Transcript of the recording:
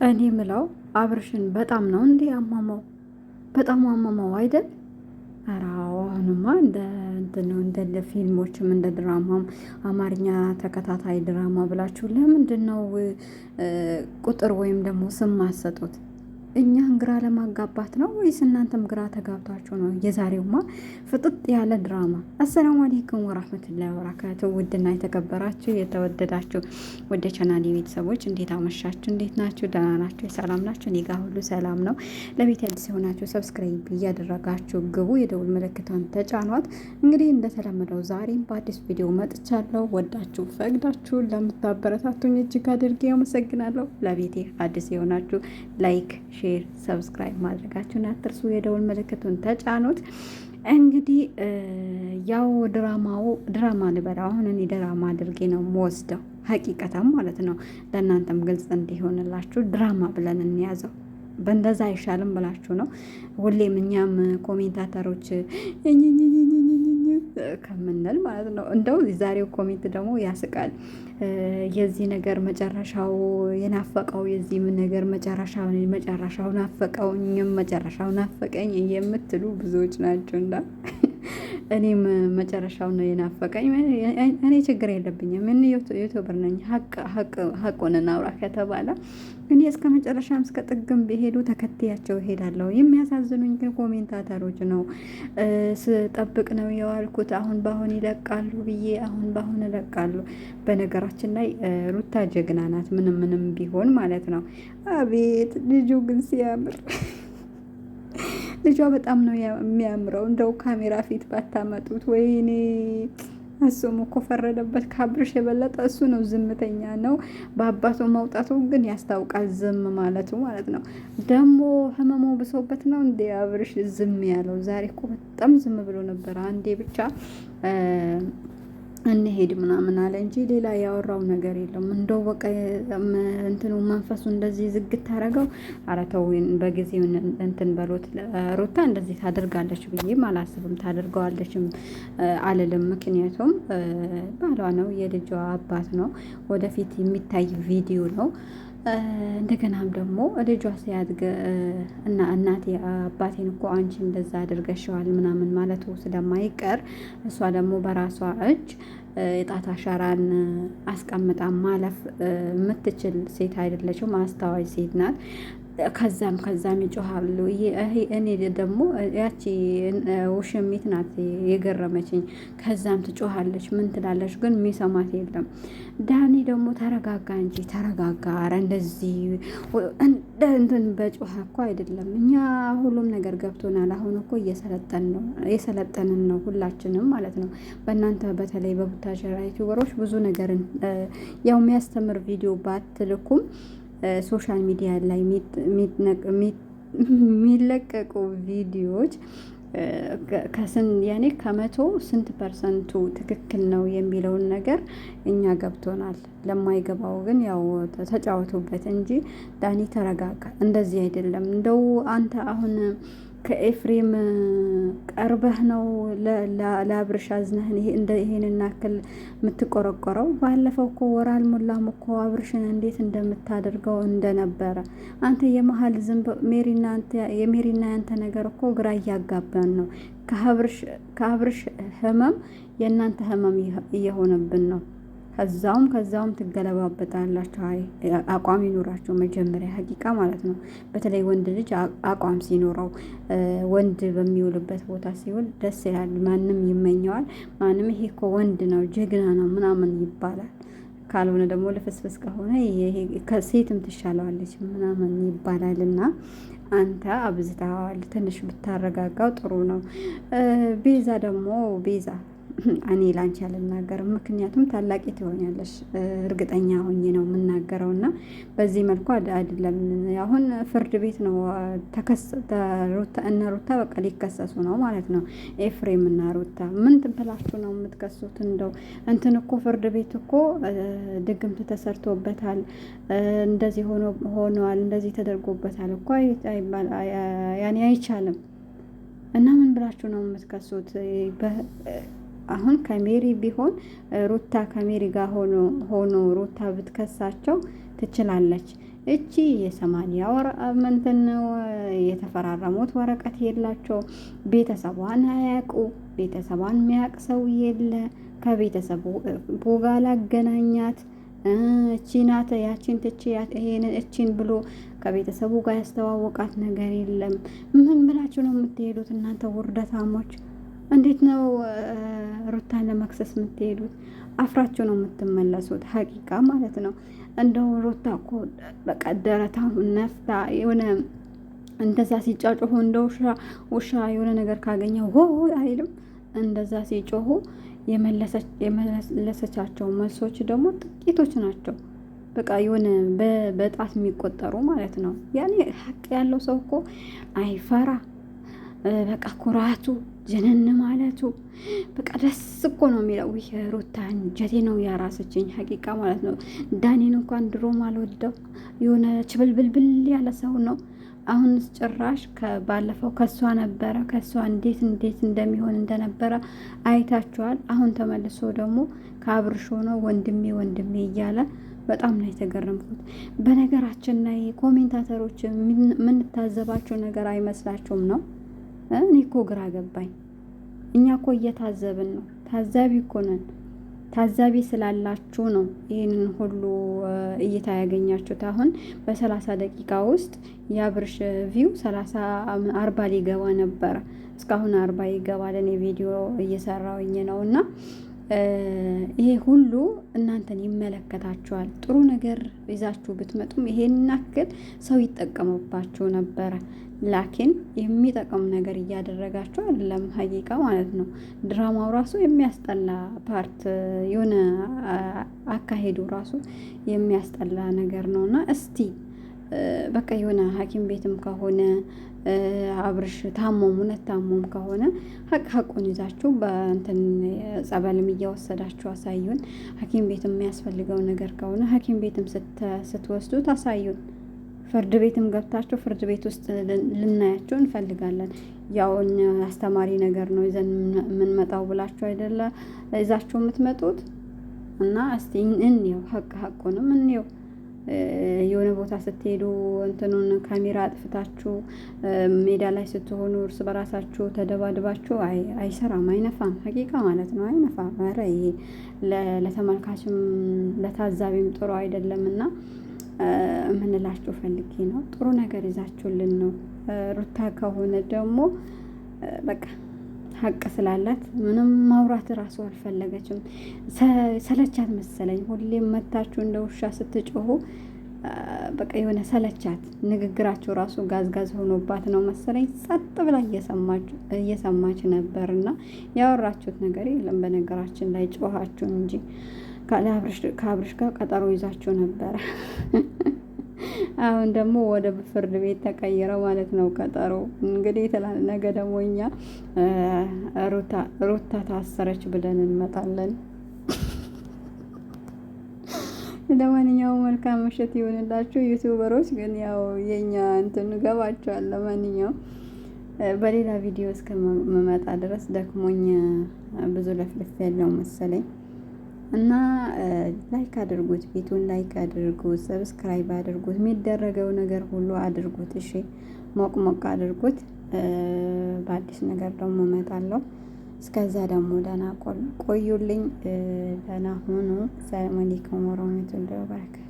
እኔ ምለው አብርሽን በጣም ነው እንዴ አሟሟው? በጣም አሟሟው አይደል? ኧረ አሁንማ እንደ እንትን ነው እንደ ፊልሞችም እንደ ድራማም አማርኛ ተከታታይ ድራማ ብላችሁ ለምንድን ነው ቁጥር ወይም ደግሞ ስም ማሰጡት? እኛን ግራ ለማጋባት ነው ወይስ እናንተም ግራ ተጋብታችሁ ነው? የዛሬውማ ፍጥጥ ያለ ድራማ። አሰላሙ አለይኩም ወራህመቱላሂ ወበረካቱ። ውድና የተከበራችሁ የተወደዳችሁ ወደ ቻናሌ ቤተሰቦች እንዴት አመሻችሁ? እንዴት ናችሁ? ደህና ናችሁ? ሰላም ናችሁ? እኔ ጋር ሁሉ ሰላም ነው። ለቤት አዲስ የሆናችሁ ሰብስክራይብ እያደረጋችሁ ግቡ፣ የደውል ምልክቷን ተጫኗት። እንግዲህ እንደተለመደው ዛሬም በአዲስ ቪዲዮ መጥቻለሁ። ወዳችሁ ፈቅዳችሁ ለምታበረታቱኝ እጅግ አድርጌ አመሰግናለሁ። ለቤቴ አዲስ የሆናችሁ ላይክ ሼር ሰብስክራይብ ማድረጋችሁን አትርሱ። የደውል ምልክቱን ተጫኑት። እንግዲህ ያው ድራማ ልበላ አሁን እኔ ድራማ አድርጌ ነው የምወስደው፣ ሀቂቀታም ማለት ነው። ለእናንተም ግልጽ እንዲሆንላችሁ ድራማ ብለን እንያዘው። በእንደዛ አይሻልም ብላችሁ ነው ሁሌም እኛም ኮሜንታተሮች ከምንል ማለት ነው። እንደው ዛሬው ኮሜንት ደግሞ ያስቃል። የዚህ ነገር መጨረሻው የናፈቀው የዚህ ነገር መጨረሻው ናፈቀው፣ እኛም መጨረሻው ናፈቀኝ የምትሉ ብዙዎች ናቸው እና እኔም መጨረሻው ነው የናፈቀኝ። እኔ ችግር የለብኝም። ምን ዩቱበር ነኝ። ሀቁን እናውራ ከተባለ እኔ እስከ መጨረሻም እስከ ጥግም ቢሄዱ ተከትያቸው እሄዳለሁ። የሚያሳዝኑኝ ግን ኮሜንታተሮች ነው። ስጠብቅ ነው የዋልኩት አሁን በአሁን ይለቃሉ ብዬ አሁን በአሁን እለቃሉ። በነገራችን ላይ ሩታ ጀግና ናት፣ ምንም ቢሆን ማለት ነው። አቤት ልጁ ግን ሲያምር ልጇ በጣም ነው የሚያምረው። እንደው ካሜራ ፊት ባታመጡት። ወይኔ እሱም እኮ ፈረደበት። ከአብርሽ የበለጠ እሱ ነው ዝምተኛ ነው። በአባቱ መውጣቱ ግን ያስታውቃል፣ ዝም ማለቱ ማለት ነው። ደግሞ ህመሙ ብሶበት ነው እንዴ አብርሽ ዝም ያለው? ዛሬ እኮ በጣም ዝም ብሎ ነበር። አንዴ ብቻ እንሄድ ምናምን አለ እንጂ ሌላ ያወራው ነገር የለም። እንደው በቃ እንትኑ መንፈሱ እንደዚህ ዝግት ታረገው። ኧረ ተው በጊዜው እንትን በሎት። ሩታ እንደዚህ ታደርጋለች ብዬም አላስብም፣ ታደርገዋለችም አልልም። ምክንያቱም ባሏ ነው፣ የልጇ አባት ነው፣ ወደፊት የሚታይ ቪዲዮ ነው። እንደገናም ደግሞ ልጇ ሲያድግ እና እናቴ አባቴን እኮ አንቺ እንደዛ አድርገሽዋል ምናምን ማለቱ ስለማይቀር እሷ ደግሞ በራሷ እጅ የጣት አሻራን አስቀምጣ ማለፍ የምትችል ሴት አይደለችም። አስተዋይ ሴት ናት። ከዛም ይጮሃሉ። እኔ ደግሞ ያቺ ውሽሚት ናት የገረመችኝ። ከዛም ትጮሃለች፣ ምን ትላለች ግን የሚሰማት የለም። ዳኒ ደግሞ ተረጋጋ እንጂ ተረጋጋ። ኧረ እንደዚህ እንትን በጮሃ እኮ አይደለም። እኛ ሁሉም ነገር ገብቶናል። አሁን እኮ እየሰለጠንን ነው ሁላችንም ማለት ነው። በእናንተ በተለይ በቡታጀራ ዩቲዩበሮች ብዙ ነገርን ያው የሚያስተምር ቪዲዮ ባትልኩም ሶሻል ሚዲያ ላይ የሚለቀቁ ቪዲዮዎች ያኔ ከመቶ ስንት ፐርሰንቱ ትክክል ነው የሚለውን ነገር እኛ ገብቶናል። ለማይገባው ግን ያው ተጫወቱበት እንጂ ዳኒ ተረጋጋ። እንደዚህ አይደለም። እንደው አንተ አሁን ከኤፍሬም ቀርበህ ነው ለአብርሽ አዝነህን ይሄንን ያክል የምትቆረቆረው? ባለፈው እኮ ወር አልሞላም እኮ አብርሽን እንዴት እንደምታደርገው እንደነበረ። አንተ የመሀል ዝንብ የሜሪና ያንተ ነገር እኮ ግራ እያጋባን ነው። ከአብርሽ ህመም የእናንተ ህመም እየሆነብን ነው። ከዛውም ትገለባበጣላችሁ። አቋም ይኖራቸው መጀመሪያ ሀቂቃ ማለት ነው። በተለይ ወንድ ልጅ አቋም ሲኖረው ወንድ በሚውልበት ቦታ ሲውል ደስ ይላል። ማንም ይመኘዋል። ማንም ይሄ እኮ ወንድ ነው ጀግና ነው ምናምን ይባላል። ካልሆነ ደግሞ ለፍስፍስ ከሆነ ከሴትም ትሻለዋለች ምናምን ይባላል። እና አንተ አብዝተዋል። ትንሽ ብታረጋጋው ጥሩ ነው። ቤዛ እኔ ላንቺ አልናገርም፣ ምክንያቱም ታላቂ ትሆኛለሽ እርግጠኛ ሆኜ ነው የምናገረው። እና በዚህ መልኩ አይደለም። አሁን ፍርድ ቤት ነው እነ ሩታ በቃ ሊከሰሱ ነው ማለት ነው። ኤፍሬም እና ሩታ ምን ብላችሁ ነው የምትከሱት? እንደው እንትን እኮ ፍርድ ቤት እኮ ድግምት ተሰርቶበታል፣ እንደዚህ ሆኗል፣ እንደዚህ ተደርጎበታል እኮ ያኔ አይቻልም። እና ምን ብላችሁ ነው የምትከሱት? አሁን ከሜሪ ቢሆን ሩታ ከሜሪ ጋር ሆኖ ሩታ ብትከሳቸው ትችላለች። እቺ የ80 እንትን የተፈራረሙት ወረቀት የላቸው። ቤተሰቧን አያውቁ። ቤተሰቧን የሚያውቅ ሰው የለ። ከቤተሰቡ ጋር ላገናኛት እቺ ናት ያቺን ትቺ ይሄን እቺን ብሎ ከቤተሰቡ ጋር ያስተዋወቃት ነገር የለም። ምን ብላችሁ ነው የምትሄዱት እናንተ ውርደታሞች? እንዴት ነው ሩታን ለመክሰስ የምትሄዱት? አፍራችሁ ነው የምትመለሱት። ሀቂቃ ማለት ነው። እንደው ሩታ እኮ በቃ ደረታም ነፍታ የሆነ እንደዛ ሲጫጮሁ እንደ ውሻ የሆነ ነገር ካገኘ ሆ አይልም። እንደዛ ሲጮሁ የመለሰቻቸው መልሶች ደግሞ ጥቂቶች ናቸው። በቃ የሆነ በጣት የሚቆጠሩ ማለት ነው። ያኔ ሀቅ ያለው ሰው እኮ አይፈራ። በቃ ኩራቱ ጀነን ማለቱ በቃ ደስ እኮ ነው የሚለው። ይህ ሩታ እንጀቴ ነው ያራሰችኝ ሀቂቃ ማለት ነው። ዳኒን እንኳን ድሮም አልወደው የሆነ ችብልብልብል ያለ ሰው ነው። አሁን ጭራሽ ባለፈው ከሷ ነበረ። ከሷ እንዴት እንደሚሆን እንደነበረ አይታችኋል። አሁን ተመልሶ ደግሞ ከአብርሽ ሆነው ወንድሜ እያለ በጣም ነው የተገረምኩት። በነገራችን ላይ ኮሜንታተሮች የምንታዘባቸው ነገር አይመስላችሁም ነው? እኔ እኮ ግራ ገባኝ። እኛ እኮ እየታዘብን ነው። ታዛቢ እኮ ነን። ታዛቢ ስላላችሁ ነው ይህንን ሁሉ እይታ ያገኛችሁት። አሁን በ30 ደቂቃ ውስጥ የአብርሽ ቪው 40 ሊገባ ነበረ። እስካሁን 40 ይገባል። እኔ ቪዲዮ እየሰራውኝ ነው እና ይሄ ሁሉ እናንተን ይመለከታችኋል። ጥሩ ነገር ይዛችሁ ብትመጡም ይሄን ያክል ሰው ይጠቀምባችሁ ነበረ። ላኪን የሚጠቅም ነገር እያደረጋችሁ አይደለም። ሀቂቃ ማለት ነው። ድራማው ራሱ የሚያስጠላ ፓርት የሆነ አካሄዱ ራሱ የሚያስጠላ ነገር ነው እና እስቲ በቃ የሆነ ሐኪም ቤትም ከሆነ አብርሽ ታሞም እውነት ታሞም ከሆነ ሀቁን ይዛችሁ በእንትን ጸበልም እየወሰዳችሁ አሳዩን። ሐኪም ቤት የሚያስፈልገው ነገር ከሆነ ሐኪም ቤትም ስትወስዱ ታሳዩን። ፍርድ ቤትም ገብታችሁ ፍርድ ቤት ውስጥ ልናያቸው እንፈልጋለን። ያው አስተማሪ ነገር ነው ይዘን የምንመጣው ብላችሁ አይደለ ይዛችሁ የምትመጡት እና እስቲ እንየው፣ ሀቁንም እንየው። የሆነ ቦታ ስትሄዱ እንትኑን ካሜራ አጥፍታችሁ ሜዳ ላይ ስትሆኑ እርስ በራሳችሁ ተደባድባችሁ አይሰራም፣ አይነፋም። ሀቂቃ ማለት ነው አይነፋም። ኧረ ይሄ ለተመልካችም ለታዛቢም ጥሩ አይደለም እና ምንላችሁ ፈልጌ ነው። ጥሩ ነገር ይዛችሁልን ነው። ሩታ ከሆነ ደግሞ በቃ ሀቅ ስላላት ምንም ማውራት እራሱ አልፈለገችም። ሰለቻት መሰለኝ። ሁሌም መታችሁ እንደ ውሻ ስትጮሁ በቃ የሆነ ሰለቻት። ንግግራችሁ ራሱ ጋዝጋዝ ሆኖባት ነው መሰለኝ ጸጥ ብላ እየሰማች ነበር እና ያወራችሁት ነገር የለም። በነገራችን ላይ ጮኋችሁ እንጂ ከአብርሽ ጋር ቀጠሮ ይዛችሁ ነበረ። አሁን ደግሞ ወደ ፍርድ ቤት ተቀይረው ማለት ነው ቀጠሮ። እንግዲህ ነገ ደግሞ እኛ ሩታ ታሰረች ብለን እንመጣለን። ለማንኛውም መልካም ምሽት ይሆንላችሁ ዩቲዩበሮች። ግን ያው የኛ እንትን ገባችኋል። ለማንኛውም በሌላ ቪዲዮ እስከመመጣ ድረስ ደክሞኝ ብዙ ለፍልፍ ያለው መሰለኝ እና ላይክ አድርጉት፣ ቤቱን ላይክ አድርጉት፣ ሰብስክራይብ አድርጉት፣ የሚደረገው ነገር ሁሉ አድርጉት። እሺ ሞቅ ሞቅ አድርጉት። በአዲስ ነገር ደግሞ እመጣለሁ። እስከዛ ደግሞ ደህና ቆዩልኝ። ደህና ሁኑ። ሰላም አለይኩም ወራህመቱላሂ ወበረካቱ።